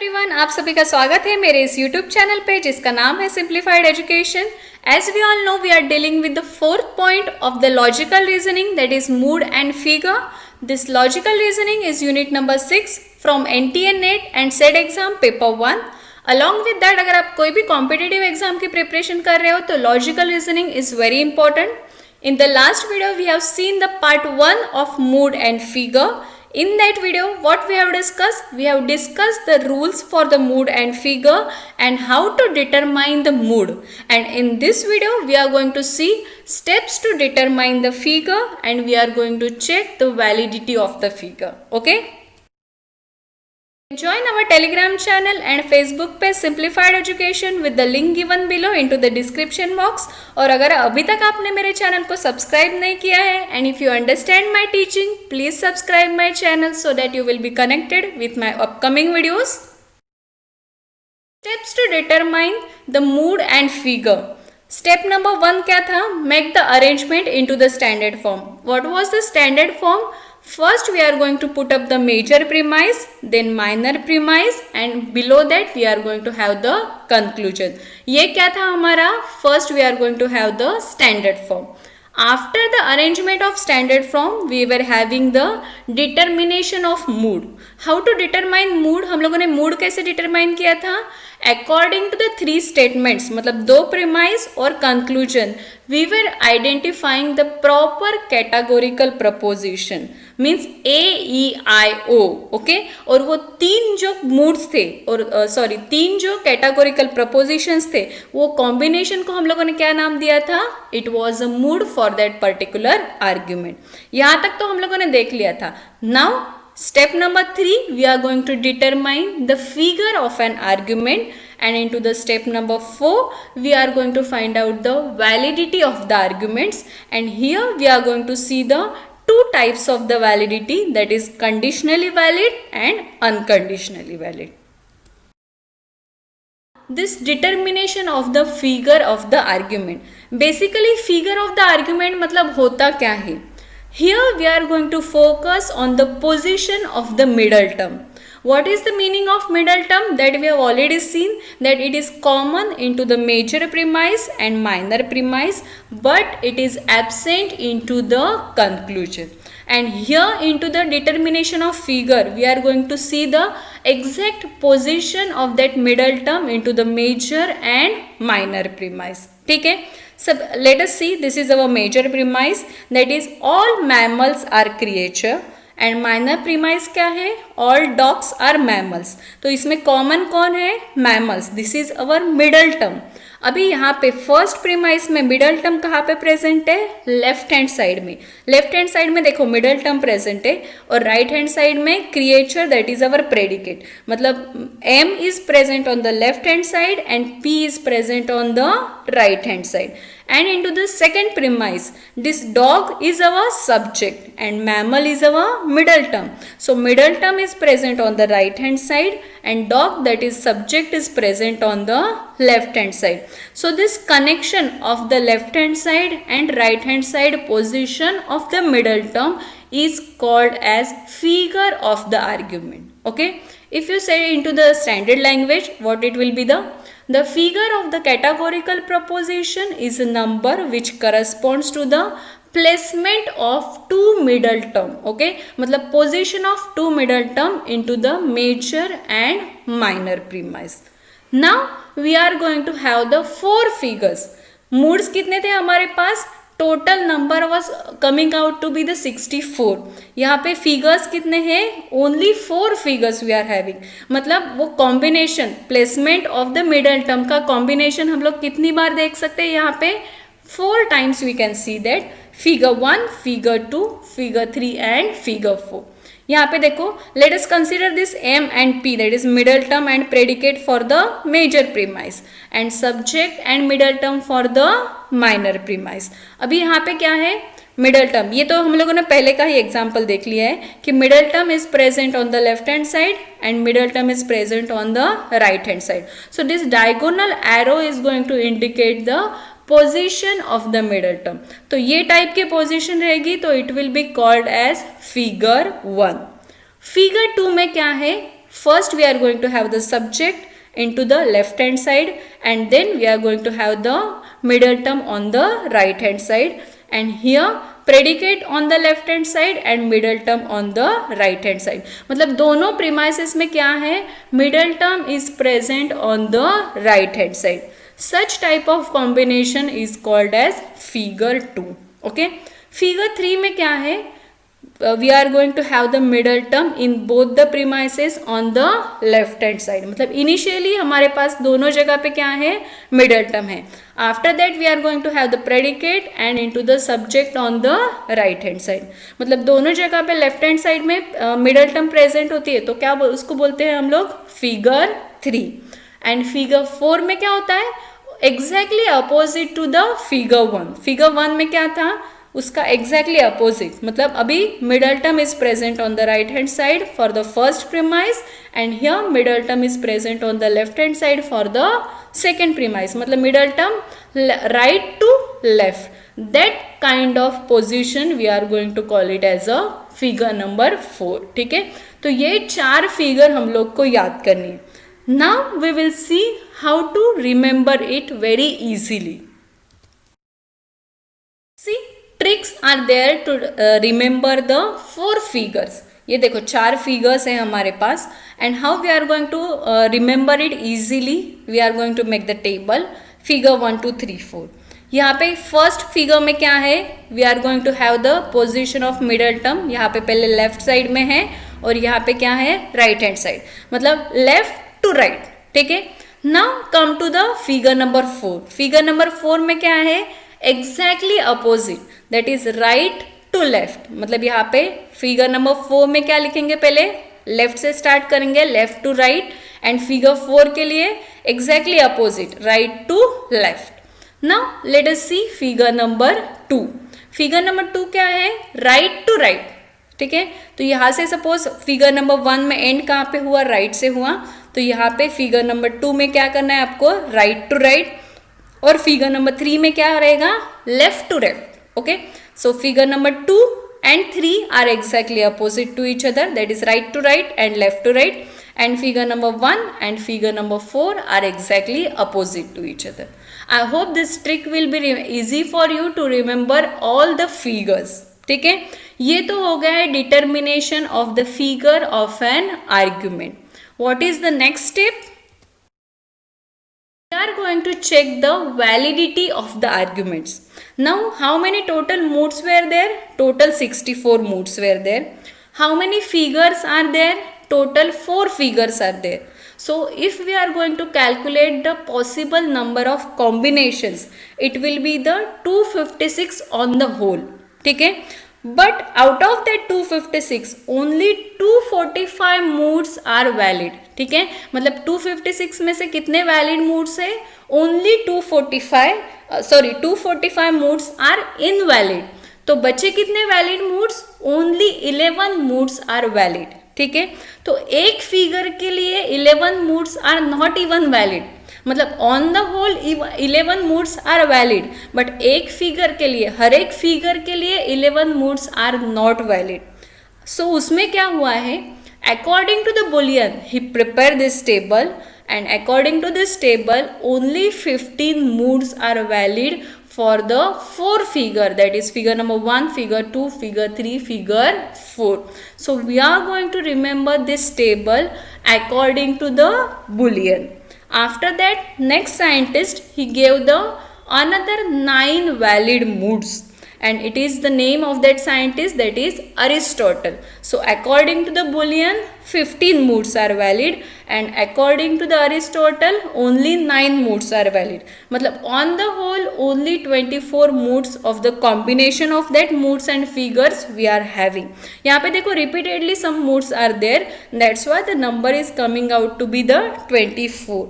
Everyone, आप सभी का स्वागत है मेरे इस YouTube चैनल पे जिसका नाम है simplified education. As we all know, we are dealing with the fourth point of the logical reasoning, that is mood and figure. This logical reasoning is unit number 6 from NTA NET and set exam paper 1। Along with that, अगर आप कोई भी competitive exam की preparation कर रहे हो तो logical reasoning is very important. In the last video, we have seen the part 1 of mood and figure. In that video, what we have discussed? We have discussed the rules for the mood and figure and how to determine the mood. And in this video, we are going to see steps to determine the figure and we are going to check the validity of the figure. Okay? Join our Telegram channel and Facebook पे Simplified Education with the link given below into the description box. और अगर अभी तक आपने मेरे channel को subscribe नहीं किया है and if you understand my teaching, please subscribe my channel so that you will be connected with my upcoming videos. Steps to determine the mood and figure. Step number 1 क्या था? Make the arrangement into the standard form. What was the standard form? First we are going to put up the major premise, then minor premise and below that we are going to have the conclusion. ये क्या था हमारा? First we are going to have the standard form. After the arrangement of standard form, we were having the determination of mood. How to determine mood? हम लोगों ने mood कैसे determine किया था? According to the 3 statements, मतलब 2 premise और conclusion, we were identifying the proper categorical proposition. Means AEIO, okay. और वो 3 जो मूड्स थे और 3 जो कैटेगोरिकल प्रपोजिशंस थे, वो कॉम्बिनेशन को हम लोगों ने क्या नाम दिया था? It was a mood for that particular argument. यहाँ तक तो हम लोगों ने देख लिया था। Now step number 3, we are going to determine the figure of an argument and into the step number 4 we are going to find out the validity of the arguments, and here we are going to see the 2 types of the validity, that is conditionally valid and unconditionally valid. This determination of the figure of the argument, basically figure of the argument मतलब होता क्या है? Here we are going to focus on the position of the middle term. What is the meaning of middle term? That we have already seen that it is common into the major premise and minor premise, but it is absent into the conclusion. And here into the determination of figure, we are going to see the exact position of that middle term into the major and minor premise. ठीक है? So let us see, this is our major premise, that is all mammals are creature. And minor premise क्या है? All dogs are mammals. तो इसमें common कौन है? Mammals. This is our middle term. अभी यहाँ पे फर्स्ट प्रीमाइज में मिडल टर्म कहाँ पे प्रेजेंट है? लेफ्ट हैंड साइड में। लेफ्ट हैंड साइड में देखो मिडल टर्म प्रेजेंट है और राइट हैंड साइड में creature, that is our predicate. मतलब M is present on the left hand side and P is present on the right hand side. And into the second premise, this dog is our subject and mammal is our middle term. So middle term is present on the right hand side and dog, that is subject, is present on the left hand side. So this connection of the left hand side and right hand side position of the middle term is called as figure of the argument. Okay, if you say into the standard language, what it will be? The figure of the categorical proposition is a number which corresponds to the placement of 2 middle term. Okay, मतलब position of 2 middle term into the major and minor premise. Now we are going to have the 4 figures. Moods कितने थे हमारे पास? Total number was coming out to be the 64. यहाँ पे figures कितने हैं? Only 4 figures we are having. मतलब वो combination, placement of the middle term का कॉम्बिनेशन हम लोग कितनी बार देख सकते हैं? यहाँ पे 4 times we can see that. Figure 1, figure 2, figure 3 and figure 4. यहाँ पे देखो, let us consider this M and P, that is middle term and predicate for the major premise and subject and middle term for the minor premise. अभी यहाँ पे क्या है? Middle term. ये तो हम लोगों ने पहले का ही एग्जाम्पल देख लिया है कि middle term is present on the left hand side and middle term is present on the right hand side. So this diagonal arrow is going to indicate the position of the middle term. तो ये type की position रहेगी तो it will be called as figure 1. Figure 2 में क्या है? First we are going to have the subject into the left hand side, and then we are going to have the middle term on the right hand side, and here predicate on the left hand side and middle term on the right hand side. मतलब दोनों premises में क्या है, middle term is present on the right hand side. Such type of combination is called as figure 2. Okay, figure 3 में क्या है, we are going to have the middle term in both the premises on the left hand side. मतलब initially हमारे पास दोनों जगह पे क्या है, middle term है. After that we are going to have the predicate and into the subject on the right hand side. मतलब दोनों जगह पे left hand side में middle term present होती है, तो क्या उसको बोलते हैं हम लोग figure 3. And figure 4 में क्या होता है, exactly opposite to the figure 1. figure 1 में क्या था, उसका exactly opposite, मतलब अभी middle term is present on the right hand side for the first premise, and here middle term is present on the left hand side for the second premise. मतलब middle term right to left, that kind of position we are going to call it as a figure number 4. ठीक है, तो ये 4 figure हम लोग को याद करनी है. Now we will see how to remember it very easily. See, tricks are there to remember the 4 figures. ये देखो 4 फिगर्स हैं हमारे पास, and how we are going to remember it easily. We are going to make the table figure 1 2 3 4. यहाँ पे first figure में क्या है, we are going to have the position of middle term. यहाँ पे पहले लेफ्ट साइड में है और यहाँ पे क्या है, राइट हैंड साइड, मतलब लेफ्ट टू राइट. ठीक है, now come to the figure number 4. Figure number 4 में क्या है, exactly opposite, that is right to left. मतलब यहाँ पे फिगर नंबर 4 में क्या लिखेंगे, पहले लेफ्ट से स्टार्ट करेंगे, left to right, and figure 4 के लिए exactly opposite, right to left. Now let us see figure number 2. Figure number 2 क्या है, राइट टू राइट. ठीक है, तो यहाँ से सपोज फिगर नंबर 1 में एंड कहाँ पे हुआ, राइट से हुआ, तो यहाँ पे फिगर नंबर 2 में क्या करना है आपको, राइट टू राइट, और फिगर नंबर 3 में क्या रहेगा, left to left. Okay, so figure number 2 and 3 are exactly opposite to each other, that is right to right and left to right, and figure number 1 and figure number 4 are exactly opposite to each other. I hope this trick will be easy for you to remember all the figures. ठीक है, ये तो हो गया है determination of the figure of an argument. What is the next step? We are going to check the validity of the arguments. Now, how many total moods were there? Total 64 moods were there. How many figures are there? Total 4 figures are there. So, if we are going to calculate the possible number of combinations, it will be the 256 on the whole. ठीक है, but out of that 256 only 245 moods are valid. ठीक है, मतलब 256 में से कितने valid moods है, only 245 moods are invalid. तो बचे कितने valid moods, only 11 moods are valid. ठीक है, तो एक फिगर के लिए 11 moods are not even valid. मतलब on the whole 11 moods are valid, but एक फिगर के लिए, हर एक फिगर के लिए 11 moods are not valid. So उसमें क्या हुआ है, according to the Boolean he prepare this table, and according to this table only 15 moods are valid for the 4 figure, that is figure number 1, figure 2, figure 3, figure 4. So we are going to remember this table according to the Boolean. After that, next scientist, he gave the another 9 valid moods, and it is the name of that scientist, that is Aristotle. So according to the Boolean, 15 moods are valid, and according to the Aristotle, only 9 moods are valid. मतलब on the whole only 24 moods of the combination of that moods and figures we are having. यहाँ पे देखो repeatedly some moods are there, that's why the number is coming out to be the 24.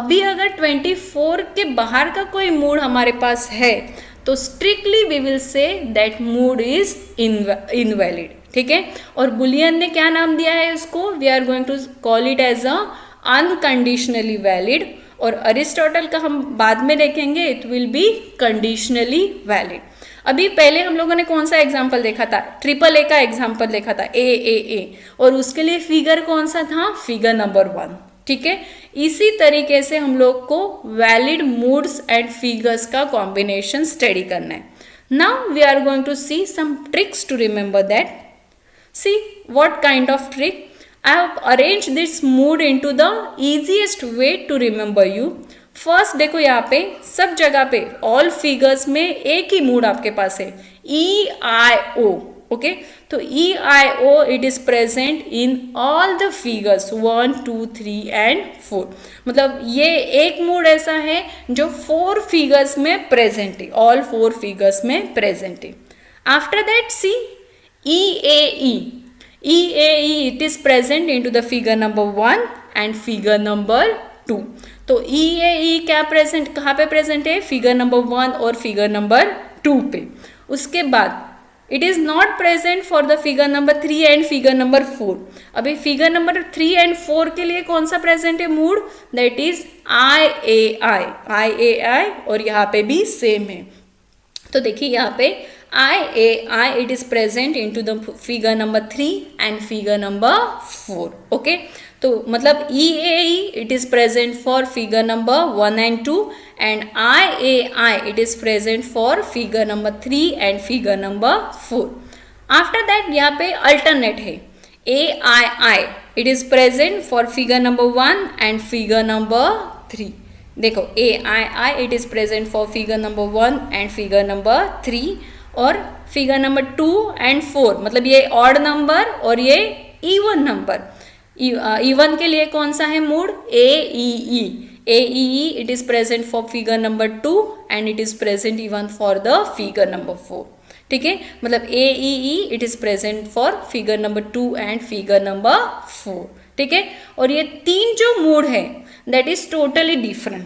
अभी अगर 24 के बाहर का कोई mood हमारे पास है, तो strictly we will say that mood is invalid. ठीक है, और बुलियन ने क्या नाम दिया है उसको, we are going to call it as a unconditionally valid, और अरिस्टोटल का हम बाद में देखेंगे, it will be conditionally valid. अभी पहले हम लोगों ने कौन सा एग्जाम्पल देखा था, ट्रिपल ए का एग्जाम्पल देखा था, ए, और उसके लिए फिगर कौन सा था, फिगर नंबर 1। ठीक है, इसी तरीके से हम लोग को वैलिड मूड्स एंड फिगर्स का कॉम्बिनेशन स्टडी करना है। Now we are going to see some tricks to remember that. See what kind of trick, I have arranged this mood into the easiest way to remember you. First देखो यहाँ पे सब जगह पे all figures में एक ही mood आपके पास है, ई आई ओ। ओके, तो E I O it is present in all the figures 1 2 3 and 4। मतलब ये एक मूड ऐसा है जो 4 फिगर्स में प्रेजेंट है, ऑल 4 फिगर्स में प्रेजेंट है। After that see E A E, EAE it is present into the figure number 1 and figure number 2। तो EAE क्या प्रेजेंट, कहाँ पे प्रेजेंट है, फिगर नंबर 1 और फिगर नंबर 2 पे। उसके बाद it is not present for the figure number 3 and figure number 4। अभी फिगर नंबर 3 एंड 4 के लिए कौन सा प्रेजेंट है मूड, दैट इज IAI, और यहाँ पे भी सेम है। तो देखिए यहाँ पे IAI it is present into the figure number 3 and figure number 4। okay, तो मतलब EAE it is present for figure number 1 and 2 and IAI it is present for figure number 3 and figure number 4। after that यहाँ पे alternate है, AII it is present for figure number 1 and figure number 3। देखो AII it is present for figure number 1 and figure number 3 और figure number 2 and 4, मतलब ये odd number और ये even number. Even के लिए कौन सा है mood, AEE it is present for figure number 2 and it is present even for the figure number 4। ठीक है, मतलब AEE it is present for figure number 2 and figure number 4। ठीक है, और ये तीन जो मूड है that is totally different.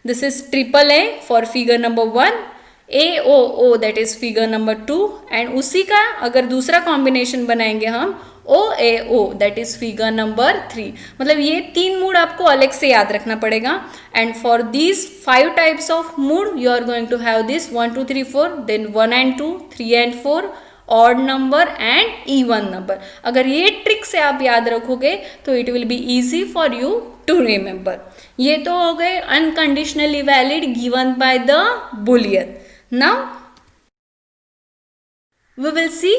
This is triple A for figure number 1, AOO that is figure number 2 and उसी का अगर दूसरा कॉम्बिनेशन बनाएंगे हम OAO that is figure number 3। मतलब ये तीन मूड आपको अलग से याद रखना पड़ेगा। And for these 5 types of mood you are going to have this 1 2 3 4, then 1 and 2 3 and 4, odd number and even number. अगर ये ट्रिक से आप याद रखोगे तो it will be easy for you to remember. ये तो हो गए unconditionally valid given by the Boolean. Now we will see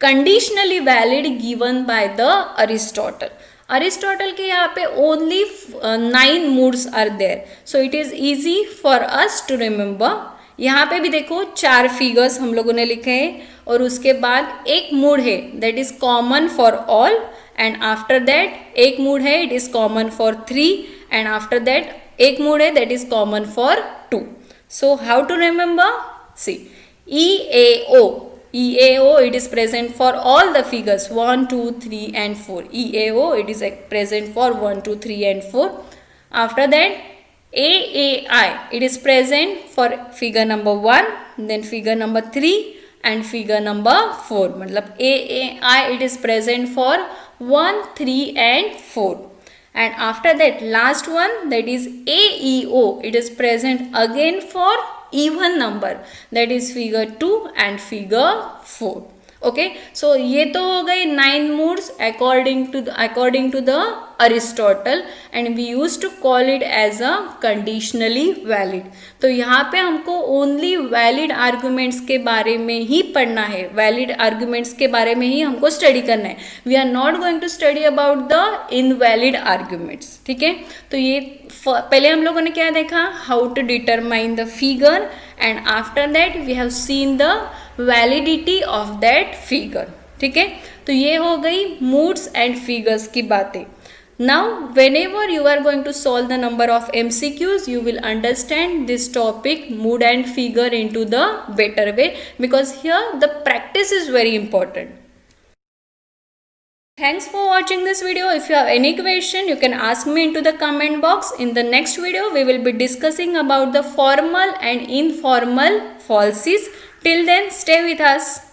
conditionally valid given by the Aristotle। Aristotle के यहाँ पे only 9 moods are there, so it is easy for us to remember। यहाँ पे भी देखो 4 फिगर्स हम लोगों ने लिखे हैं और उसके बाद एक मूड है that is common for all and after that एक मूड है it is common for 3 and after that एक मूड है that is common for 2। So how to remember, see EAO it is present for all the figures 1 2 3 and 4। EAO it is present for 1 2 3 and 4। after that AAI it is present for figure number 1, then figure number 3 and figure number 4। मतलब AAI it is present for 1 3 and 4 and after that last one that is AEO it is present again for even number that is figure 2 and figure 4। okay, so ये तो हो गए 9 moods according to the Aristotle and we used to call it as a conditionally valid। तो यहाँ पे हमको only valid arguments के बारे में ही पढ़ना है, valid arguments के बारे में ही हमको स्टडी करना है। we are not going to study about the invalid arguments। ठीक है, तो ये पहले हम लोगों ने क्या देखा, how to determine the figure and after that we have seen the validity of that figure। ठीक है, तो ये हो गई moods and figures की बातें। Now whenever you are going to solve the number of MCQs you will understand this topic mood and figure into the better way because here the practice is very important। Thanks for watching this video। If you have any question you can ask me into the comment box। In the next video we will be discussing about the formal and informal falsies। Till then stay with us।